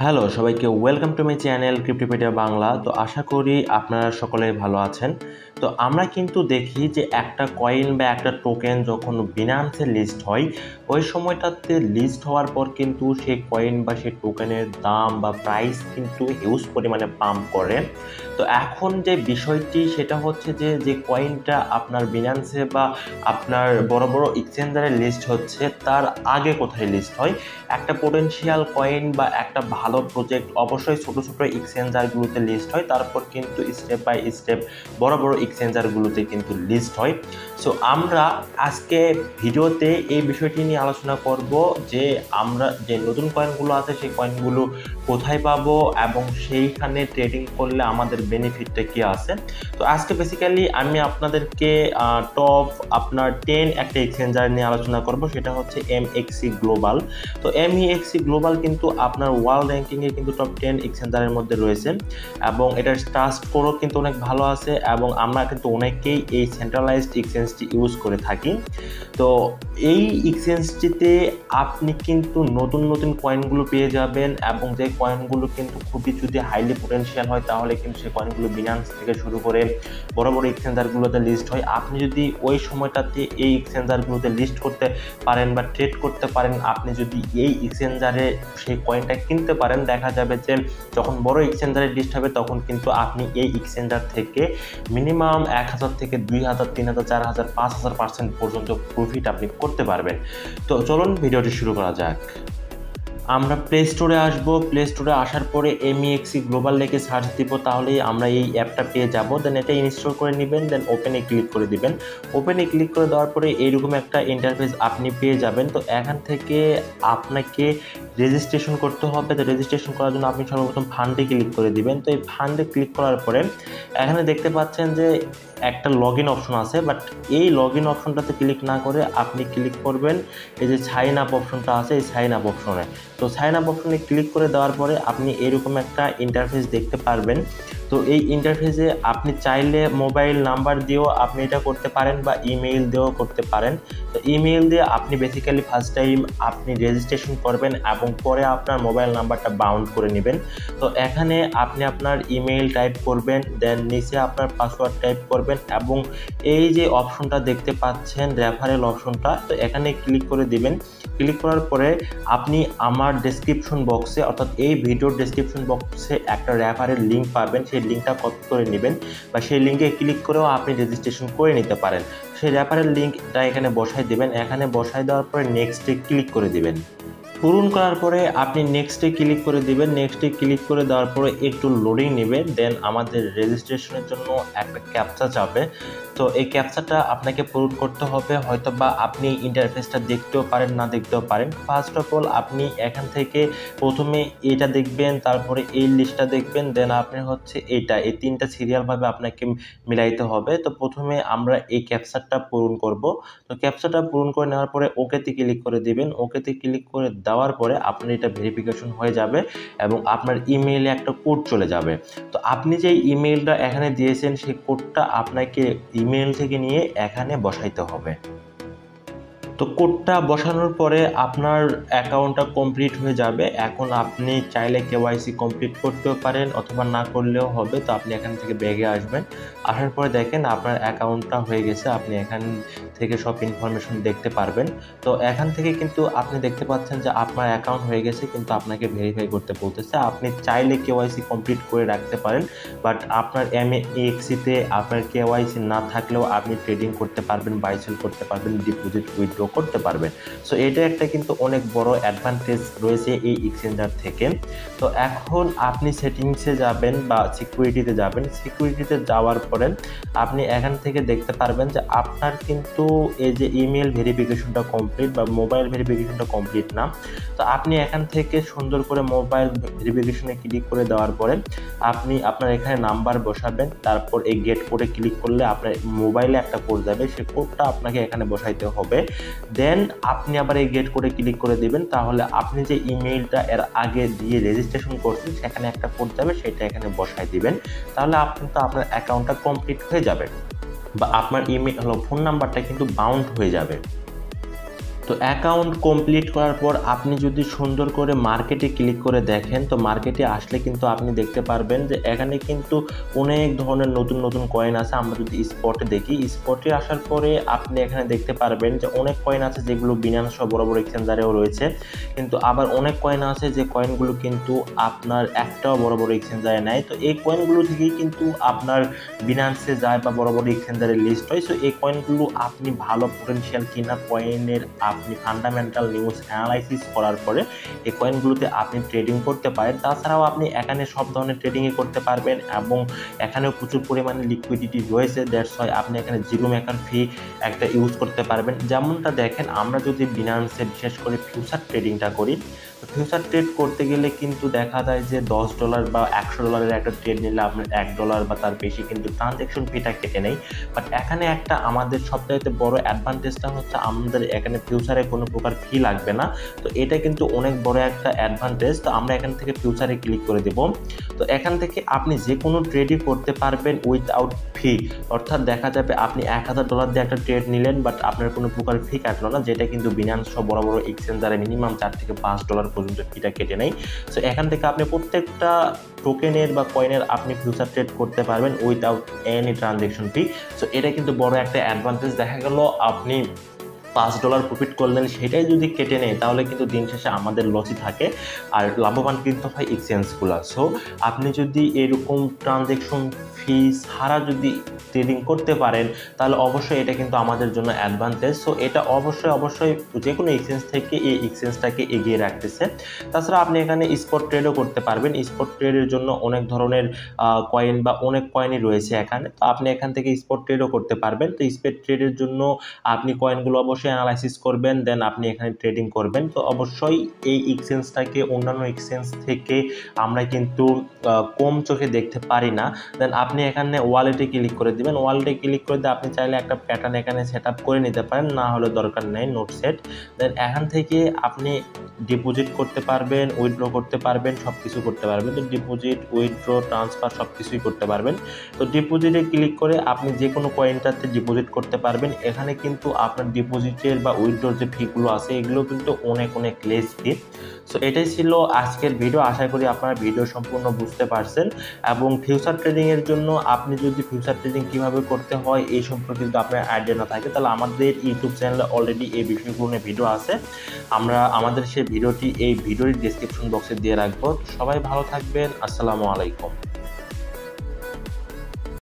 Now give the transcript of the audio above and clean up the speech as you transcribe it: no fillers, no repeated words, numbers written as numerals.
Hello সবাইকে welcome to my channel Cryptopedia Bangla. তো আশা করি আপনারা সকলে ভালো আছেন। তো আমরা কিন্তু দেখি যে একটা কয়েন বা একটা টোকেন যখন বিনান্সে লিস্ট হয় ওই সময়টাতে লিস্ট হওয়ার পর কিন্তু সেই কয়েন বা সেই টোকেনের দাম বা প্রাইস কিন্তু হিউজ পরিমাণে পাম্প করে। তো এখন যে বিষয়টি সেটা হচ্ছে যে কয়েনটা আপনার বিনান্সে বা আপনার বড় বড় এক্সচেঞ্জারে লিস্ট হচ্ছে তার আগে কোথায় লিস্ট হয়। একটা পোটেনশিয়াল কয়েন বা একটা ভালো প্রজেক্ট অবশ্যই ছোট ছোট এক্সচেঞ্জারগুলোতে লিস্ট হয়, তারপর কিন্তু স্টেপ বাই স্টেপ বড় বড় এক্সচেঞ্জারগুলোতে কিন্তু লিস্ট হয়। সো আমরা আজকে ভিডিওতে এই বিষয়টি নিয়ে আলোচনা করব যে আমরা যে নতুন কয়েনগুলো আছে সেই কয়েনগুলো কোথায় পাবো এবং সেইখানে ট্রেডিং করলে আমাদের বেনিফিটটা কি আছে। তো আজকে বেসিক্যালি আমি আপনাদেরকে টপ আপনার 10 একটা এক্সচেঞ্জার নিয়ে আলোচনা করব, সেটা হচ্ছে এমএক্সি গ্লোবাল। তো এমএক্সি গ্লোবাল কিন্তু আপনার ওয়ার্ল্ড র্যাঙ্কিংয়ে কিন্তু টপ 10 এক্সচেঞ্জারের মধ্যে রয়েছে এবং এটার ট্রাস্ট স্কোরও কিন্তু অনেক ভালো আছে এবং আমরা কিন্তু অনেকেই এই সেন্ট্রালাইজড এক্সচেঞ্জটি ইউজ করে থাকি। তো এই এক্সচেঞ্জটিতে আপনি কিন্তু নতুন নতুন কয়েনগুলো পেয়ে যাবেন এবং যে কয়েনগুলো কিন্তু খুবই যদি হাইলি পোটেনশিয়াল হয় তাহলে কিন্তু সেই কয়েনগুলো বিনান্স থেকে শুরু করে বড় বড় এক্সচেঞ্জারগুলোতে লিস্ট হয়। আপনি যদি ওই সময়টাতে এই এক্সচেঞ্জারগুলোতে লিস্ট করতে পারেন বা ট্রেড করতে পারেন, আপনি যদি এই এক্সচেঞ্জারে সেই কয়েনটা কিনতে পারেন, দেখা যাবে যে যখন বড় এক্সচেঞ্জারে লিস্ট হবে তখন কিন্তু আপনি এই এক্সচেঞ্জার থেকে মিনিমাম 1000 থেকে 2000, 3000, 4000, 5000% পর্যন্ত প্রফিট আপনি করতে পারবেন। তো চলুন ভিডিওটি শুরু করা যাক। আমরা প্লে স্টোরে আসবো, প্লে স্টোরে আসার পরে এমএক্সি গ্লোবাল লিখে সার্চ দিব, তাহলেই আমরা এই অ্যাপটা পেয়ে যাব। দেন এটা ইনস্টল করে নেবেন, দেন ওপেনে ক্লিক করে দিবেন। ওপেনে ক্লিক করে দেওয়ার পরে এইরকম একটা ইন্টারফেস আপনি পেয়ে যাবেন। তো এখান থেকে আপনাকে রেজিস্ট্রেশন করতে হবে। তো রেজিস্ট্রেশন করার জন্য আপনি সর্বপ্রথম ফান্ডে ক্লিক করে দিবেন। তো এই ফান্ডে ক্লিক করার পরে এখানে দেখতে পাচ্ছেন যে একটা লগ ইন অপশন আছে, বাট এই লগ ইন অপশনটাতে ক্লিক না করে আপনি ক্লিক করবেন এই যে সাইন আপ অপশনটা আছে, এই সাইন আপ অপশনে। তো সাইন আপ অপশনে ক্লিক করে দেওয়ার পরে আপনি এরকম একটা ইন্টারফেস দেখতে পারবেন। তো এই ইন্টারফেসে আপনি চাইলে মোবাইল নাম্বার দিয়েও আপনি এটা করতে পারেন বা ইমেইল দিয়েও করতে পারেন। তো ইমেইল দিয়ে আপনি বেসিক্যালি ফার্স্ট টাইম আপনি রেজিস্ট্রেশন করবেন এবং পরে আপনার মোবাইল নাম্বারটা বাউন্ড করে নেবেন। তো এখানে আপনি আপনার ইমেইল টাইপ করবেন, দেন নিচে আপনার পাসওয়ার্ড টাইপ করবেন এবং এই যে অপশনটা দেখতে পাচ্ছেন রেফারেল অপশনটা, তো এখানে ক্লিক করে দিবেন। ক্লিক করার পরে আপনি আমার ডেসক্রিপশন বক্সে অর্থাৎ এই ভিডিওর ডেসক্রিপশন বক্সে একটা রেফারেল লিঙ্ক পাবেন, সেই লিঙ্কটা কপি করে নেবেন বা সেই লিঙ্কে ক্লিক করেও আপনি রেজিস্ট্রেশন করে নিতে পারেন। সেই রেফারেল লিঙ্কটা এখানে বসাই দিবেন। এখানে বসাই দেওয়ার পরে নেক্সটে ক্লিক করে দিবেন। পূরণ করার পরে আপনি নেক্সটে ক্লিক করে দিবেন। নেক্সটে ক্লিক করে দেওয়ার পরে একটু লোডিং নেবে, দেন আমাদের রেজিস্ট্রেশনের জন্য একটা ক্যাপচা যাবে। তো এই ক্যাপচাটা আপনাকে পূরণ করতে হবে, হয়তো বা আপনি ইন্টারফেসটা দেখতেও পারেন না দেখতেও পারেন। ফার্স্ট অফ অল আপনি এখান থেকে প্রথমে এটা দেখবেন, তারপরে এই লিস্টটা দেখবেন, দেন আপনি হচ্ছে এই তিনটা সিরিয়ালভাবে আপনাকে মিলাইতে হবে। তো প্রথমে আমরা এই ক্যাপচাটা পূরণ করব। তো ক্যাপচাটা পূরণ করে নেওয়ার পরে ওকেতে ক্লিক করে দিবেন। ওকেতে ক্লিক করে দেওয়ার পরে আপনার এটা ভেরিফিকেশন হয়ে যাবে এবং আপনার ইমেইলে একটা কোড চলে যাবে। তো আপনি যে ইমেইলটা এখানে দিয়েছেন সেই কোডটা আপনাকে ইমেইল থেকে নিয়ে এখানে বসাইতে হবে। তো কোডটা বসানোর পরে আপনার অ্যাকাউন্টটা কমপ্লিট হয়ে যাবে। এখন আপনি চাইলে কেওয়াইসি কমপ্লিট করতেও পারেন অথবা না করলেও হবে। তো আপনি এখান থেকে ব্যাগে আসবেন, আসার পরে দেখেন আপনার অ্যাকাউন্টটা হয়ে গেছে, আপনি এখান থেকে সব ইনফরমেশন দেখতে পারবেন। তো এখান থেকে কিন্তু আপনি দেখতে পাচ্ছেন যে আপনার অ্যাকাউন্ট হয়ে গেছে, কিন্তু আপনাকে ভেরিফাই করতে বলতেছে। আপনি চাইলে কেওয়াইসি কমপ্লিট করে রাখতে পারেন, বাট আপনার এমএক্সিতে আপনার কেওয়াইসি না থাকলেও আপনি ট্রেডিং করতে পারবেন, বাই সেল করতে পারবেন, ডিপোজিট উইথড্র করতে পারবেন। সো এটা একটা কিন্তু অনেক বড় অ্যাডভান্টেজ রয়েছে এই এক্সচেঞ্জার থেকে। তো এখন আপনি সেটিংসে যাবেন বা সিকিউরিটিতে যাবেন। সিকিউরিটিতে যাওয়ার পরে আপনি এখান থেকে দেখতে পারবেন যে আপনার কিন্তু এই যে ইমেল ভেরিফিকেশনটা কমপ্লিট বা মোবাইল ভেরিফিকেশনটা কমপ্লিট না। তো আপনি এখান থেকে সুন্দর করে মোবাইল ভেরিফিকেশনে ক্লিক করে দেওয়ার পরে আপনি আপনার এখানে নাম্বার বসাবেন, তারপর এই গেট কোডে ক্লিক করলে আপনার মোবাইলে একটা কোড যাবে, সেই কোডটা আপনাকে এখানে বসাইতে হবে। দেন আপনি আবার এই গেট কোডে ক্লিক করে দিবেন, তাহলে আপনি যে ইমেইলটা এর আগে দিয়ে রেজিস্ট্রেশন করছেন সেখানে একটা কোড যাবে, সেটা এখানে বসাই দিবেন। তাহলে আপনি তো আপনার অ্যাকাউন্টটা কমপ্লিট হয়ে যাবে বা আপনার ইমেল ফোন নাম্বারটা কিন্তু বাউন্ড হয়ে যাবে। তো অ্যাকাউন্ট কমপ্লিট করার পর আপনি যদি সুন্দর করে মার্কেটে ক্লিক করে দেখেন, তো মার্কেটে আসলে কিন্তু আপনি দেখতে পারবেন যে এখানে কিন্তু অনেক ধরনের নতুন নতুন কয়েন আছে। আমরা যদি স্পটে দেখি, স্পটে আসার পরে আপনি এখানে দেখতে পারবেন যে অনেক কয়েন আছে যেগুলো বিনান্স সহ বড় বড় এক্সচেঞ্জারেও রয়েছে, কিন্তু আবার অনেক কয়েন আছে যে কয়েনগুলো কিন্তু আপনার একটাও বড় বড় এক্সচেঞ্জারে নেয়। তো এই কয়েনগুলো থেকেই কিন্তু আপনার বিনান্সে যায় বা বড় বড় এক্সচেঞ্জারে লিস্ট হয়। সো এই কয়েনগুলো আপনি ভালো পোটেনশিয়াল কিনা কয়েনের আপনি ফান্ডামেন্টাল নিউজ অ্যানালাইসিস করার পরে এই কয়েনগুলোতে আপনি ট্রেডিং করতে পারেন। তাছাড়াও আপনি এখানে সব ধরনের ট্রেডিংই করতে পারবেন এবং এখানেও প্রচুর পরিমাণে লিকুইডিটি রয়েছে। দ্যাটস ওয়াই আপনি এখানে জিরো মেকার ফি একটা ইউজ করতে পারবেন। যেমনটা দেখেন, আমরা যদি বিনান্সে বিশেষ করে ফিউচার ট্রেডিংটা করি, তো ফিউচার ট্রেড করতে গেলে কিন্তু দেখা যায় যে $10 বা $100 একটা ট্রেড নিলে আপনার $1 বা তার বেশি কিন্তু ট্রানজ্যাকশন ফিটা কেটে নেয়। বাট এখানে একটা আমাদের সবচাইতে বড় অ্যাডভান্টেজটা হচ্ছে আমাদের এখানে ফিউচারে কোনো প্রকার ফি লাগবে না। তো এটা কিন্তু অনেক বড় একটা অ্যাডভান্টেজ। তো আমরা এখান থেকে ফিউচারে ক্লিক করে দেব। তো এখান থেকে আপনি যে কোনো ট্রেডই করতে পারবেন উইথআউট ফি। অর্থাৎ দেখা যাবে আপনি $1000 দিয়ে একটা ট্রেড নিলেন, বাট আপনার কোনো প্রকার ফি কাটলো না, যেটা কিন্তু বিনান্স সহ বড় বড় এক্সচেঞ্জারে মিনিমাম $4 থেকে $5 পর্যন্ত ফিটা কেটে নেয়। সো এখান থেকে আপনি প্রত্যেকটা টোকেনের বা কয়েনের আপনি ফিউচার ট্রেড করতে পারবেন উইথআউট এনি ট্রানজ্যাকশন ফি। সো এটা কিন্তু বড় একটা অ্যাডভান্টেজ। দেখা গেল আপনি $5 প্রফিট করলেন, সেটাই যদি কেটে নেয় তাহলে কিন্তু দিন শেষে আমাদের লসই থাকে, আর লাভবান কিন্তু হয় এক্সচেঞ্জগুলো। সো আপনি যদি এরকম ট্রানজ্যাকশন ফি ছাড়া যদি ট্রেডিং করতে পারেন তাহলে অবশ্যই এটা কিন্তু আমাদের জন্য অ্যাডভান্টেজ। সো এটা অবশ্যই যে কোনো এক্সচেঞ্জ থেকে এই এক্সচেঞ্জটাকে এগিয়ে রাখতেছে। তাছাড়া আপনি এখানে স্পট ট্রেডও করতে পারবেন। স্পট ট্রেডের জন্য অনেক ধরনের কয়েন বা অনেক কয়েনই রয়েছে এখানে, তো আপনি এখান থেকে স্পট ট্রেডও করতে পারবেন। তো স্পট ট্রেডের জন্য আপনি কয়েনগুলো অবশ্যই অ্যানালাইসিস করবেন, দেন আপনি এখানে ট্রেডিং করবেন। তো অবশ্যই এই এক্সচেঞ্জটাকে অন্যান্য এক্সচেঞ্জ থেকে আমরা কিন্তু কম চোখে দেখতে পারি না। দেন আপনি এখানে ওয়ালেটে ক্লিক করে দিবেন। ওয়ালেটে ক্লিক করে দিয়ে আপনি চাইলে একটা প্যাটার্ন এখানে সেট আপ করে নিতে পারেন, না হলে দরকার নেই নোট সেট। দেন এখান থেকে আপনি ডিপোজিট করতে পারবেন, উইথড্র করতে পারবেন, সব কিছু করতে পারবেন। তো ডিপোজিট, উইথড্র, ট্রান্সফার সব কিছুই করতে পারবেন। তো ডিপোজিটে ক্লিক করে আপনি যে কোনো কয়েনটাতে ডিপোজিট করতে পারবেন। এখানে কিন্তু আপনার ডিপোজিটের বা উইথড্রর যে ফিগুলো আছে এগুলো কিন্তু অনেক লেস ফি। সো এটাই ছিল আজকের ভিডিও। আশা করি আপনারা ভিডিও সম্পূর্ণ বুঝতে পারছেন। এবং ফিউচার ট্রেডিংয়ের জন্য আপনি যদি ফিউচার ট্রেডিং কীভাবে করতে হয় এই সম্পর্কে যদি আপনার আইডিয়া না থাকে, তাহলে আমাদের ইউটিউব চ্যানেলে অলরেডি এই বিষয়গুলো নিয়ে ভিডিও আছে। আমাদের সেই ভিডিওটি এই ভিডিওর ডেসক্রিপশন বক্সে দিয়ে রাখবো। সবাই ভালো থাকবেন। আসসালামু আলাইকুম।